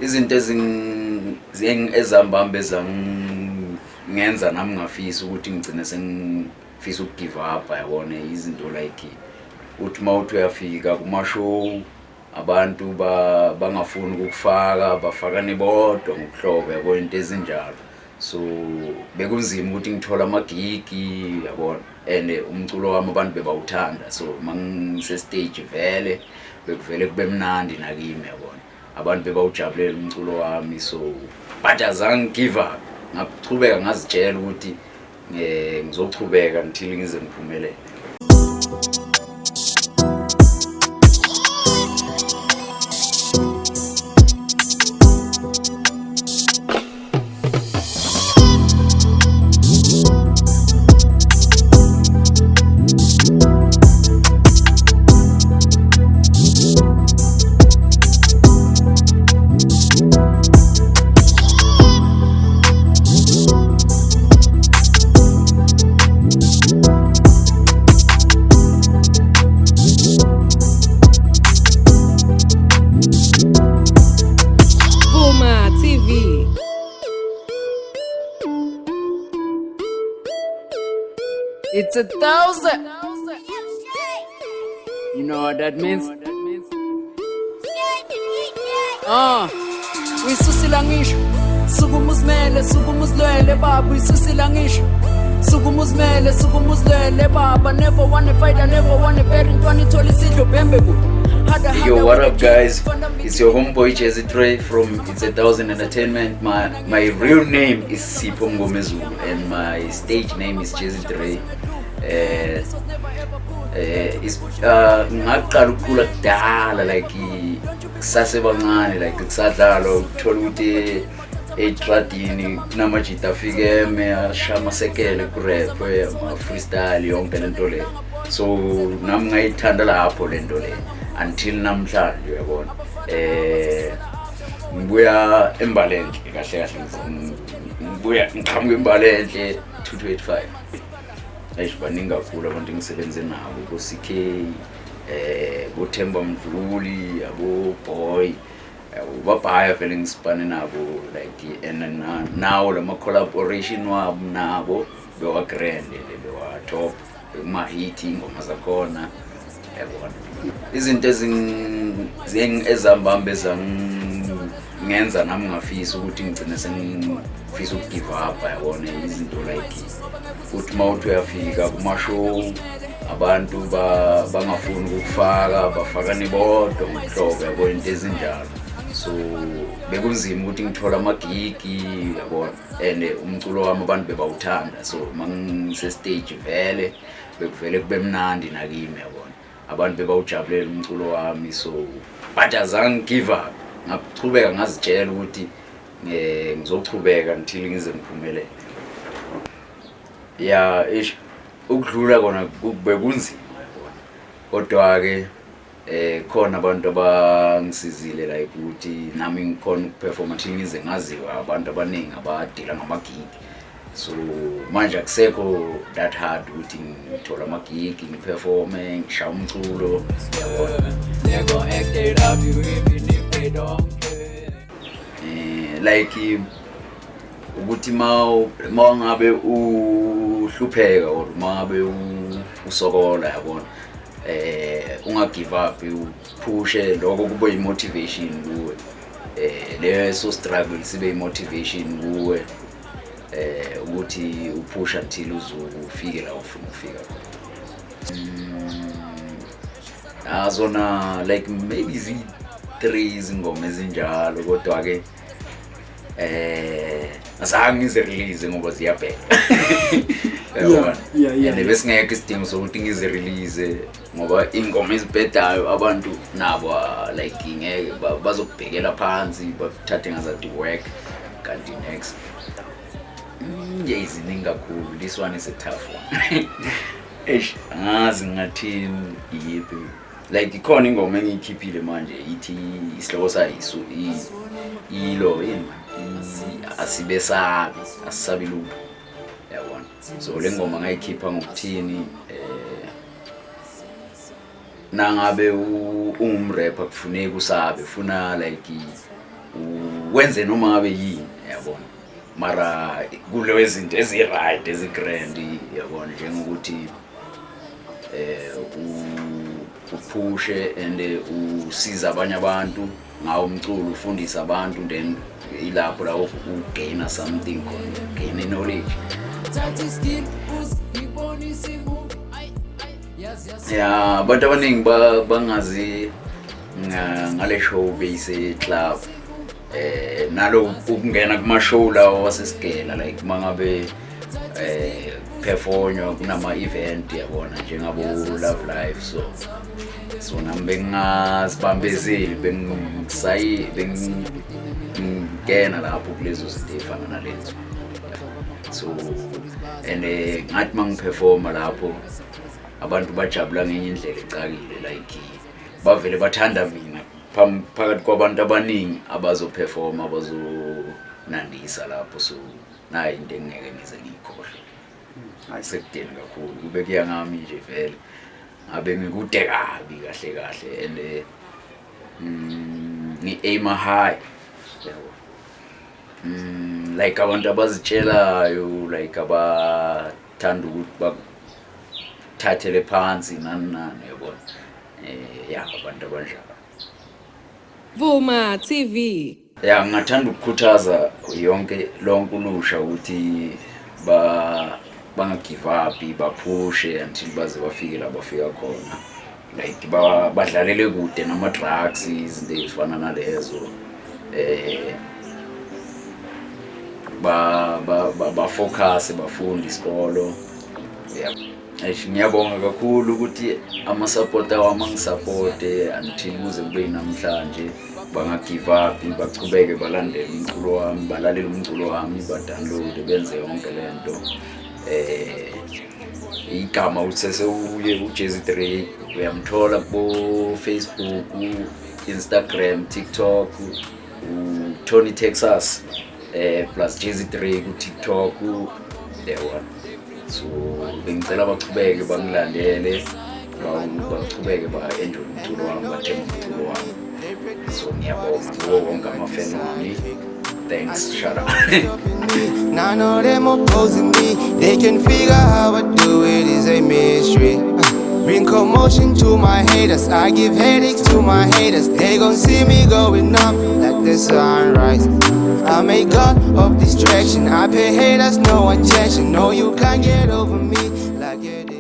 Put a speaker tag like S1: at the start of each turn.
S1: izinto ezambamba ngenza nami ngafisa ukuthi ngigcine sengifisa ukugive up yabona izinto like uthi mawuthi uyafika kuma-show abantu bangafuni ukufaka bafaka nebodwa ngokuhlobo yabona into ezinjalo. So bekunzima ukuthi ngithola amagigi yabona and umculo wami abantu bebawuthanda, so mangise stage vele bekuvele kube mnandi nakimi yabona abantu bebawujabulela umculo wami. So but azange give up, ngaqhubeka ngazitshela ukuthi ngizochubeka until ngize ngiphumelele.
S2: It's 1,000. You know what that means? Uyisusila ngisho sukumuzimele sukumuzilwele baba uyisusila ngisho sukumuzilwele baba never wanna fight, I never wanna parent wanithola isidlo bhembe ku.
S1: Yo, what up guys? It's your homeboy Jazzy Dre from It's 1,000 Entertainment. My real name is Sipho Ngomezulu and my stage name is Jazzy Dre. Ngaqala ukukhula kudala like sasebancane like kusadlala uthola ukuthi etradini kunamajita afike ashaya amasekele kurap ama-freestyle yonke lento le. So nami ngayithanda lapho lento le until namhlanje uyabona. Ngibuya eMbalenhle kahle ngiqhamuka eMbalenhle 2285. Baningi kakhulu abantu engisebenze nabo ko-CK, koThemba Mdluli, abo Boy, babhaya vele ngisipane nabo like and now lama collaboration wabo nabo bewa grand bewa top kuma-hit ingoma zakhona yabona. Izinto ezambamba ngenza nami ngafisa ukuthi ngigcine sengifisa ukugive up yabona izinto like uthi mawuthi uyafika kuma-show abantu bangafuni ukufaka bafaka nebodwa ngokuhlobo yabona into ezinjalo. So bekunzima ukuthi ngithola amagigi yabona and umculo wami abantu bebawuthanda, so mangise stage vele bekuvele kube mnandi nakimi yabona abantu bebawujabulela umculo wami. So but azange give up, ngaqhubeka ngazitshela ukuthi ngizochubeka until ngize ngiphumelele. Ya ukudlula kona bekunzima yabona, kodwa ke khona abantu abangisizile like ukuthi nami ngikhona ukuperforma until ngize ngaziwa abantu abaningi abadila ngamagigi. So manje akusekho that hard ukuthi ngithola amagigi ngiperforme ngishaya umculo yabona.
S2: Never acted up you even if they don't care.
S1: Like ukuthi mangabe uhlupheka or mangabe usokola yabona ungagive up, uphushe lokho kube imotivation kuwe. Leso struggle sibe imotivation kuwe ukuthi uphusha until uzofike la ufuna ukufika khona. Azona like maybe zi-3 izingoma ezinjalo, kodwa ke azange ngizirelease ngoba ziyabheka.
S2: Yeah.
S1: And besingekho isidingo sokuthi ngizirelease ngoba ingoma ezibhedayo abantu nabo like ngeke bazokubhekela phansi bathathe ngazathi work kanti next iziningi kakhulu. This one is a tough one. Angazi ngathini yiphi like ikhona ingoma engiyikhiphile manje ithi isihloko sayo ilo asisabi lutho yabona. So le ngoma ngayikhipha ngokuthini nangabe ungumrapper kufuneka usabe, ufuna like wenze noma ngabe yini yabona, mara kuleyo zinto ezi-right ezi-grand yabona, njengokuthi uphushe and usiza abanye abantu ngawo umculo, ufundisa abantu, then ilapho la ugaina something khona, gain knowledge. Ya abantu abaningi bangazi ngale show base club, nalo ukungena kuma show lawo wasesigela, like mangabe performanywa kunama event yabona, njengabo Love Life, so nami bengazibambezeli, bengingena lapho kulezo zinto ezifana nalezo. So and ngathi mangiperforma lapho abantu bajabula ngenye indlela ecakile, like bavele bathanda mina phakathi kwabantu abaningi abazoperforma, abazonandisa lapho. So nayi into engeke ngize ngiyikhohle, ayisekudeni kakhulu, kube kuya ngami nje vele, ngabe ngikude kabi kahle and ngi-aim high, like abantu abazitshelayo, like abathanda ukuthi bathathele phansi nani yabona, ya abantu abanjalo.
S3: Vuma TV.
S1: Ya ngingathanda ukukhuthaza yonke lonke ulusha ukuthi bangagive up, baphushe until baze bafike la bafika khona, like badlalele kude nama drugs, izinto ezifana nalezo, ba-focus, bafunde isikolo. Ngiyabonga kakhulu ukuthi ama-supporter wami angisupporte until kuze kube namhlanje, bangagive up, bachubeke balandele umculo wami, balalele umculo wami, badownload, benze yonke lento. Igama useseuye uJezzy Drake, uyamthola ku Facebook, Instagram, TikTok, Tony Texas plus Jezzy Drake ku TikTok, there one. So bengicela bachubeke bangilandele, bachubeke ba-enjoy umculo wami, bathenge umculo wami. So ngiyabonga kuwo wonke amafan wami. Thanks, shout out.
S4: None of them opposing me. They can figure how I do it is a mystery. Bring commotion to my haters. I give headaches to my haters. They gon' see me going up like the sunrise. I'm a god of distraction. I pay haters no attention. No, you can't get over me like it is.